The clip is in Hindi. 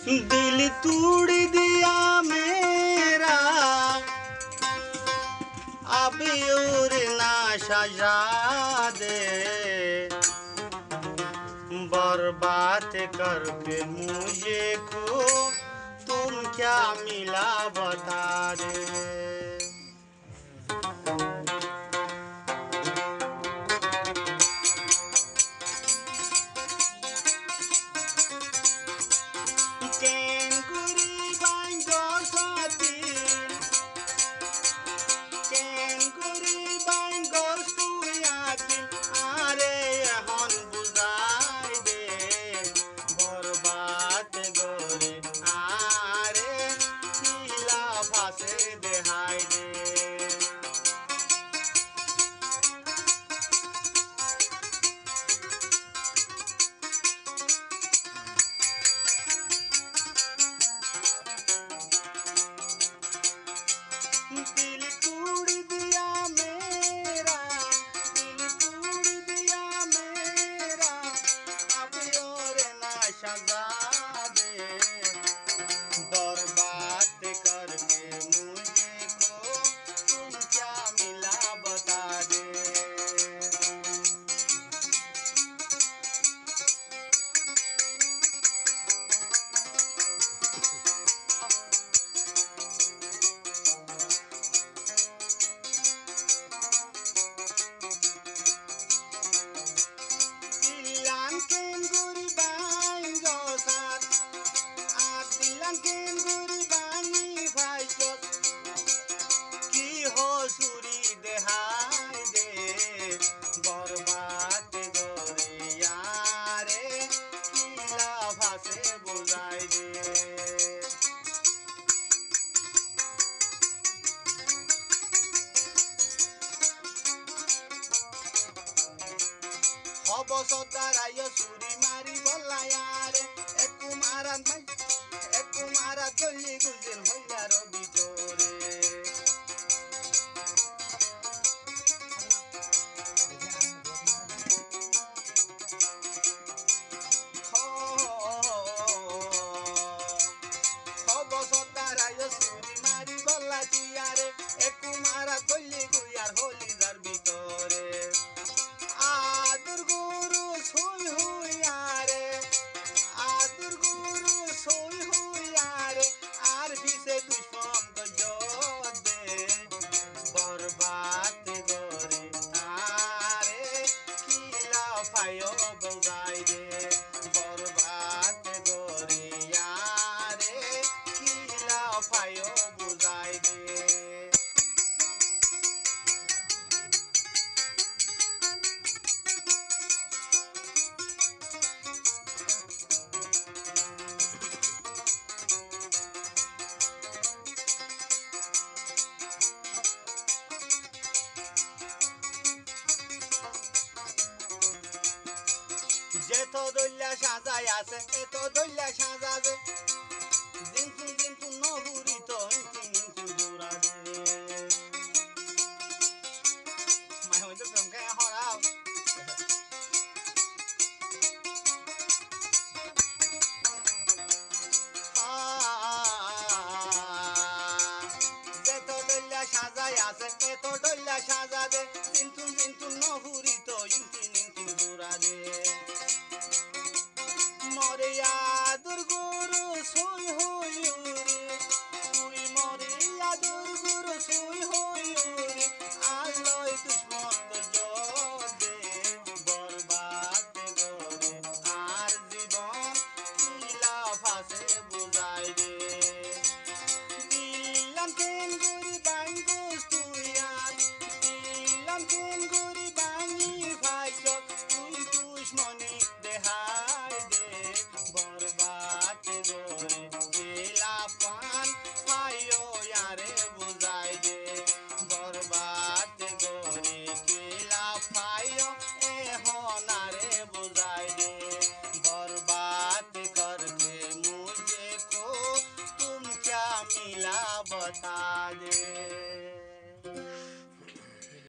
दिल तोड़ दिया मेरा अब और ना सजा दे बर्बाद करके मुझे को तुम क्या मिला बता दे। दिल तोड़ दिया मेरा, दिल तोड़ दिया मेरा अब और ना सजा दे बर्बाद करके मुझे को तुम क्या मिला बता दे। सुरी देहाय दे बर्बाद गोरिया रे किला भासे बुझाई दे। हब सदाराय सुरी मारी बलाया रे एकु मारा गली गुजर भैयार ভিতরে। सुरी मारी बल्ला दियारे एकु मारा गली गुयार होली যার ভিতরে। আদর গুরু সই হইয়ারে, আদর গুরু সই হইয়ারে আর ভিসে দুশ্মন গজদে বরবাদ করে আরে কিলা ফায়ো বজাই দে বরবাদ করে আরে কিলা ফায়ো বুঝাই দে। যেত দইলা সাজাই আছে এত দইলা সাজাবে দিনতু নহুরি তো ইন্তু দূরা দে মাই হইতো প্রেমকে হরাও যেত দইলা সাজাই আছে এত দইলা সাজাবে দিনতু নহুরি